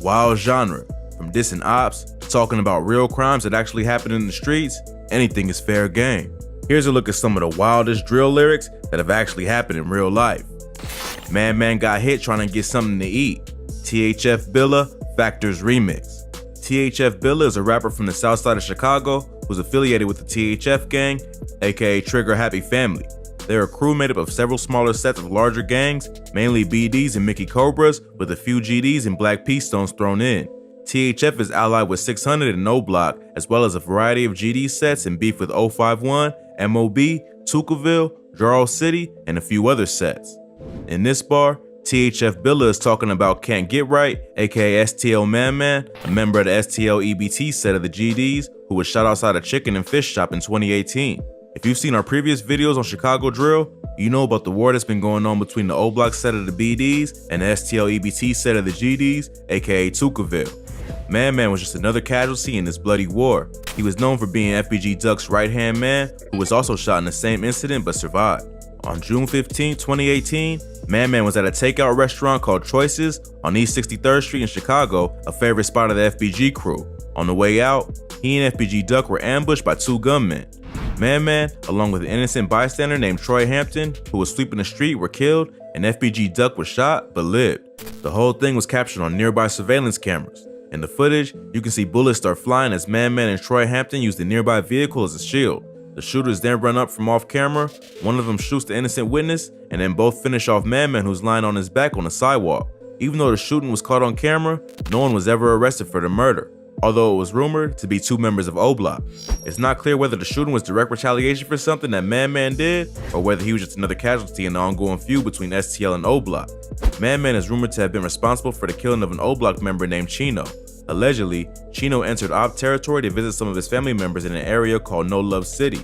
Wild genre, from dissing ops to talking about real crimes that actually happen in the streets, anything is fair game. Here's a look at some of the wildest drill lyrics that have actually happened in real life. Man Man got hit trying to get something to eat. THF Billa, Factors Remix. THF Billa is a rapper from the south side of Chicago who's affiliated with the THF gang, aka Trigger Happy Family. They're a crew made up of several smaller sets of larger gangs, mainly BDs and Mickey Cobras, with a few GDs and Black P Stones thrown in. THF is allied with 600 and O Block, as well as a variety of GD sets and beef with 051, MOB, Tukaville, Jarl City, and a few other sets. In this bar, THF Billa is talking about Can't Get Right, aka STL Man Man, a member of the STL EBT set of the GDs who was shot outside a chicken and fish shop in 2018. If you've seen our previous videos on Chicago drill, you know about the war that's been going on between the O Block set of the BDs and the STL EBT set of the GDs, aka Tukaville. Man Man was just another casualty in this bloody war. He was known for being FBG Duck's right-hand man, who was also shot in the same incident but survived. On June 15, 2018, Man Man was at a takeout restaurant called Choices on East 63rd Street in Chicago, a favorite spot of the FBG crew. On the way out, he and FBG Duck were ambushed by two gunmen. Man Man, along with an innocent bystander named Troy Hampton, who was sweeping the street, were killed, and FBG Duck was shot but lived. The whole thing was captured on nearby surveillance cameras. In the footage, you can see bullets start flying as Man Man and Troy Hampton use the nearby vehicle as a shield. The shooters then run up from off camera, one of them shoots the innocent witness, and then both finish off Man Man, who's lying on his back on the sidewalk. Even though the shooting was caught on camera, no one was ever arrested for the murder, although it was rumored to be two members of O Block. It's not clear whether the shooting was direct retaliation for something that Man Man did, or whether he was just another casualty in the ongoing feud between STL and O Block. Man Man is rumored to have been responsible for the killing of an O Block member named Chino. Allegedly, Chino entered op territory to visit some of his family members in an area called No Love City.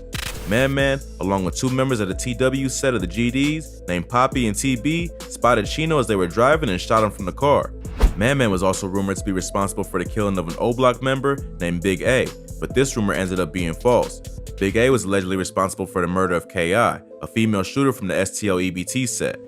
Man Man, along with two members of the TW set of the GDs named Poppy and TB, spotted Chino as they were driving and shot him from the car. Man Man was also rumored to be responsible for the killing of an O Block member named Big A, but this rumor ended up being false. Big A was allegedly responsible for the murder of KI, a female shooter from the STL EBT set.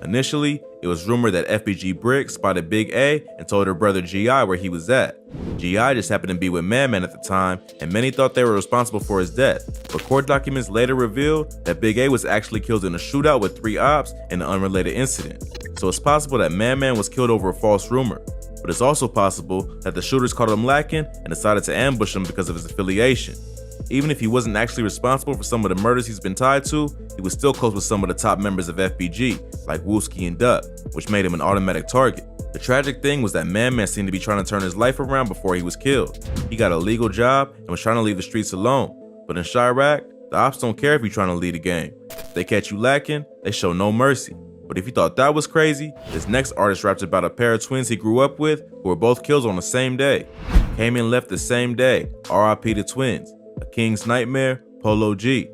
Initially, it was rumored that FBG Brick spotted Big A and told her brother GI where he was at. GI just happened to be with Man Man at the time, and many thought they were responsible for his death, but court documents later revealed that Big A was actually killed in a shootout with 3 ops in an unrelated incident. So it's possible that Man Man was killed over a false rumor, but it's also possible that the shooters caught him lacking and decided to ambush him because of his affiliation. Even if he wasn't actually responsible for some of the murders he's been tied to, he was still close with some of the top members of FBG, like Wooski and Duck, which made him an automatic target. The tragic thing was that Man Man seemed to be trying to turn his life around before he was killed. He got a legal job and was trying to leave the streets alone, but in Chirac, the ops don't care if you're trying to lead a game. If they catch you lacking, they show no mercy. But if you thought that was crazy, this next artist raps about a pair of twins he grew up with who were both killed on the same day. Came and left the same day, RIP the twins. A King's Nightmare, Polo G.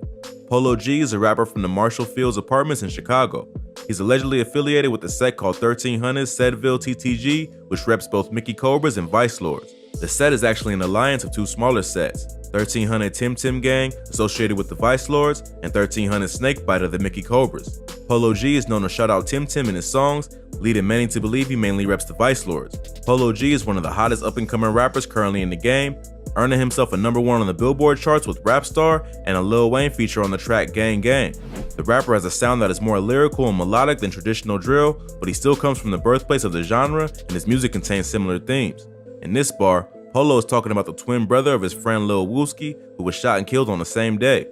Polo G is a rapper from the Marshall Fields Apartments in Chicago. He's allegedly affiliated with a set called 1300 Sedville TTG, which reps both Mickey Cobras and Vice Lords. The set is actually an alliance of two smaller sets, 1300 Tim Tim Gang, associated with the Vice Lords, and 1300 Snakebite of the Mickey Cobras. Polo G is known to shout out Tim Tim in his songs, leading many to believe he mainly reps the Vice Lords. Polo G is one of the hottest up-and-coming rappers currently in the game, earning himself a #1 on the Billboard charts with Rap Star and a Lil Wayne feature on the track Gang Gang. The rapper has a sound that is more lyrical and melodic than traditional drill, but he still comes from the birthplace of the genre, and his music contains similar themes. In this bar, Polo is talking about the twin brother of his friend Lil Wooski, who was shot and killed on the same day.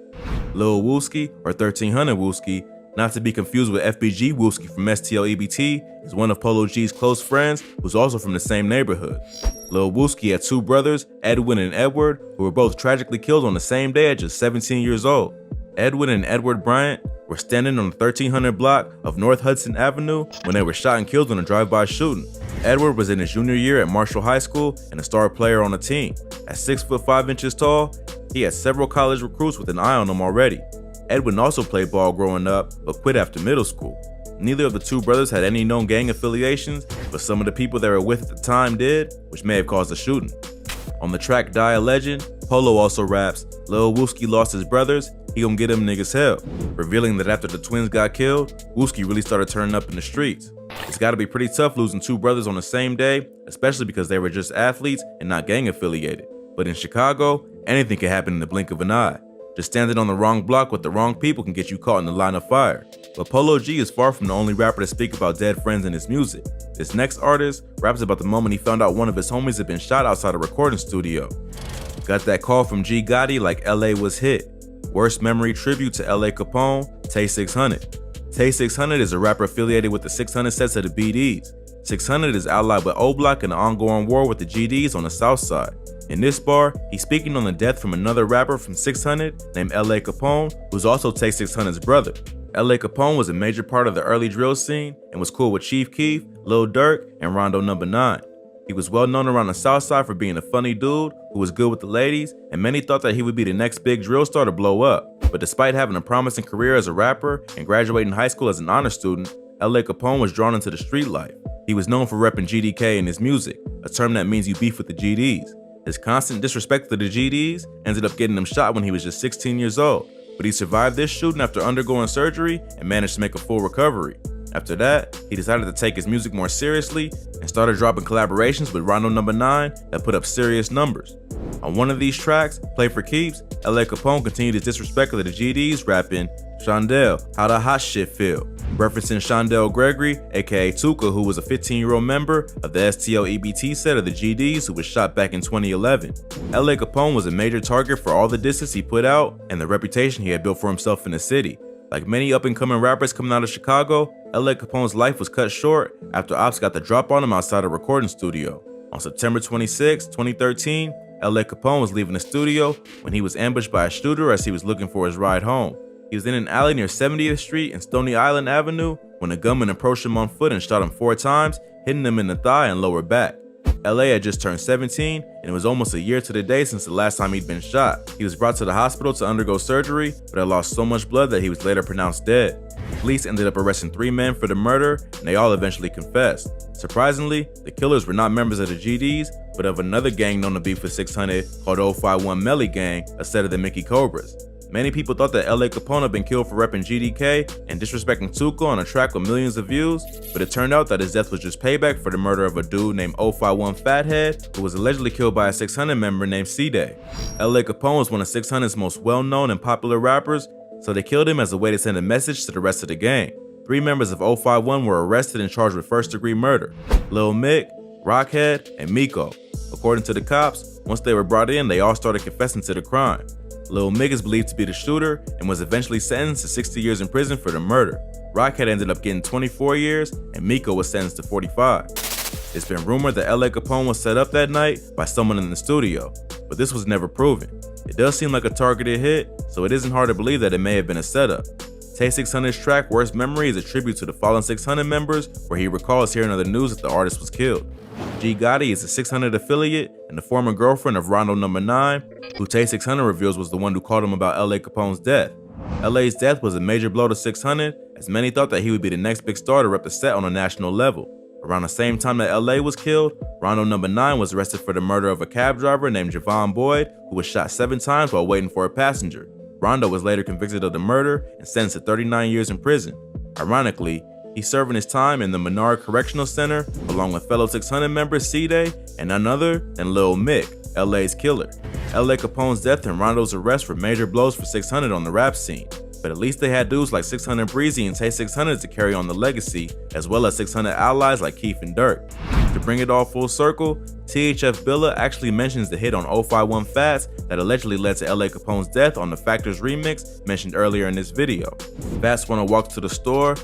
Lil Wooski, or 1300 Wooski, not to be confused with FBG Wooski from STL EBT, is one of Polo G's close friends who's also from the same neighborhood. Lil Wooski had two brothers, Edwin and Edward, who were both tragically killed on the same day at just 17 years old. Edwin and Edward Bryant were standing on the 1300 block of North Hudson Avenue when they were shot and killed in a drive-by shooting. Edward was in his junior year at Marshall High School and a star player on the team. At 6'5" tall, he had several college recruits with an eye on him already. Edwin also played ball growing up, but quit after middle school. Neither of the two brothers had any known gang affiliations, but some of the people they were with at the time did, which may have caused the shooting. On the track Die a Legend, Polo also raps, Lil Wooski lost his brothers, he gonna get them niggas hell, revealing that after the twins got killed, Wooski really started turning up in the streets. It's gotta be pretty tough losing two brothers on the same day, especially because they were just athletes and not gang affiliated. But in Chicago, anything can happen in the blink of an eye. Just standing on the wrong block with the wrong people can get you caught in the line of fire. But Polo G is far from the only rapper to speak about dead friends in his music. This next artist raps about the moment he found out one of his homies had been shot outside a recording studio. Got that call from G Gotti like LA was hit. Worst memory tribute to LA Capone, Tay 600. Tay 600 is a rapper affiliated with the 600 sets of the BDs. 600 is allied with O-Block in the ongoing war with the GDs on the south side. In this bar, he's speaking on the death from another rapper from 600 named LA Capone, who's also Tay 600's brother. LA Capone was a major part of the early drill scene and was cool with Chief Keef, Lil Durk, and Rondo No. 9. He was well known around the south side for being a funny dude who was good with the ladies, and many thought that he would be the next big drill star to blow up. But despite having a promising career as a rapper and graduating high school as an honor student, LA Capone was drawn into the street life. He was known for repping GDK in his music, a term that means you beef with the GDs. His constant disrespect to the GDs ended up getting him shot when he was just 16 years old, but he survived this shooting after undergoing surgery and managed to make a full recovery. After that, he decided to take his music more seriously and started dropping collaborations with Rondo No. 9 that put up serious numbers. On one of these tracks, Play for Keeps, LA Capone continued his disrespect of the GDs, rapping, "Shondell, how the hot shit feel?" referencing Shondell Gregory, aka Tuka, who was a 15-year-old member of the STO EBT set of the GDs who was shot back in 2011. LA Capone was a major target for all the disses he put out and the reputation he had built for himself in the city. Like many up-and-coming rappers coming out of Chicago, LA Capone's life was cut short after ops got the drop on him outside a recording studio. On September 26, 2013, LA Capone was leaving the studio when he was ambushed by a shooter as he was looking for his ride home. He was in an alley near 70th Street and Stony Island Avenue when a gunman approached him on foot and shot him 4 times, hitting him in the thigh and lower back. LA had just turned 17, and it was almost a year to the day since the last time he'd been shot. He was brought to the hospital to undergo surgery, but had lost so much blood that he was later pronounced dead. Police ended up arresting 3 men for the murder, and they all eventually confessed. Surprisingly, the killers were not members of the GDs, but of another gang known to be for 600 called 051 Melly Gang, a set of the Mickey Cobras. Many people thought that LA Capone had been killed for repping GDK and disrespecting Tuka on a track with millions of views, but it turned out that his death was just payback for the murder of a dude named 051 Fathead, who was allegedly killed by a 600 member named C-Day. LA Capone was one of 600's most well-known and popular rappers, so they killed him as a way to send a message to the rest of the gang. 3 members of 051 were arrested and charged with first-degree murder: Lil Mick, Rockhead, and Miko. According to the cops, once they were brought in, they all started confessing to the crime. Lil Mick is believed to be the shooter and was eventually sentenced to 60 years in prison for the murder. Rockhead ended up getting 24 years and Miko was sentenced to 45. It's been rumored that LA Capone was set up that night by someone in the studio, but this was never proven. It does seem like a targeted hit, so it isn't hard to believe that it may have been a setup. Tay 600's track Worst Memory is a tribute to the fallen 600 members, where he recalls hearing of the news that the artist was killed. G Gotti is a 600 affiliate and the former girlfriend of Rondo No. 9, who Tay 600 reveals was the one who called him about LA Capone's death. LA's death was a major blow to 600, as many thought that he would be the next big star to rep the set on a national level. Around the same time that LA was killed, Rondo No. 9 was arrested for the murder of a cab driver named Javon Boyd, who was shot 7 times while waiting for a passenger. Rondo was later convicted of the murder and sentenced to 39 years in prison. Ironically, he's serving his time in the Menard Correctional Center along with fellow 600 member C-Day and none other than Lil Mick, LA's killer. LA Capone's death and Rondo's arrest were major blows for 600 on the rap scene, but at least they had dudes like 600 Breezy and Tay 600 to carry on the legacy, as well as 600 allies like Keef and Durk. To bring it all full circle, THF Billa actually mentions the hit on 051 Fats that allegedly led to LA Capone's death on the Factors remix mentioned earlier in this video. Fats wanna walk to the store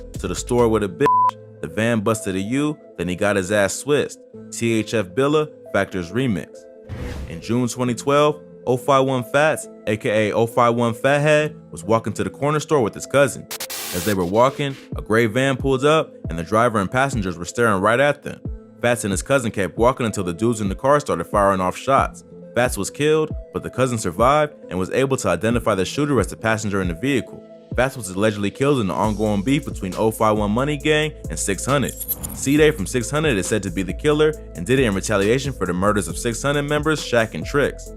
with a bitch, the van busted a U, then he got his ass switched. THF Billa, Factors remix. In June 2012, 051 Fats, aka 051 Fathead, was walking to the corner store with his cousin. As they were walking, a gray van pulled up and the driver and passengers were staring right at them. Fats and his cousin kept walking until the dudes in the car started firing off shots. Fats was killed, but the cousin survived and was able to identify the shooter as the passenger in the vehicle. Fats was allegedly killed in the ongoing beef between 051 Money Gang and 600. C-Day from 600 is said to be the killer and did it in retaliation for the murders of 600 members Shaq and Tricks.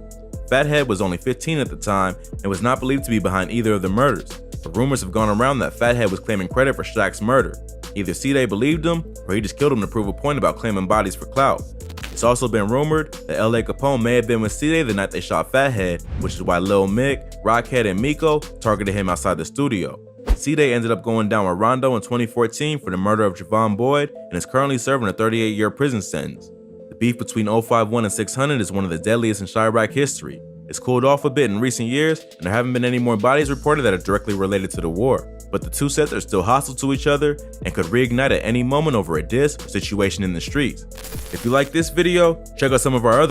Fathead was only 15 at the time and was not believed to be behind either of the murders, but rumors have gone around that Fathead was claiming credit for Shaq's murder. Either C-Day believed him, or he just killed him to prove a point about claiming bodies for clout. It's also been rumored that LA Capone may have been with C-Day the night they shot Fathead, which is why Lil Mick, Rockhead, and Miko targeted him outside the studio. C-Day ended up going down with Rondo in 2014 for the murder of Javon Boyd and is currently serving a 38-year prison sentence. The beef between 051 and 600 is one of the deadliest in Chirac history. It's cooled off a bit in recent years, and there haven't been any more bodies reported that are directly related to the war. But the two sets are still hostile to each other and could reignite at any moment over a diss or situation in the streets. If you like this video, check out some of our other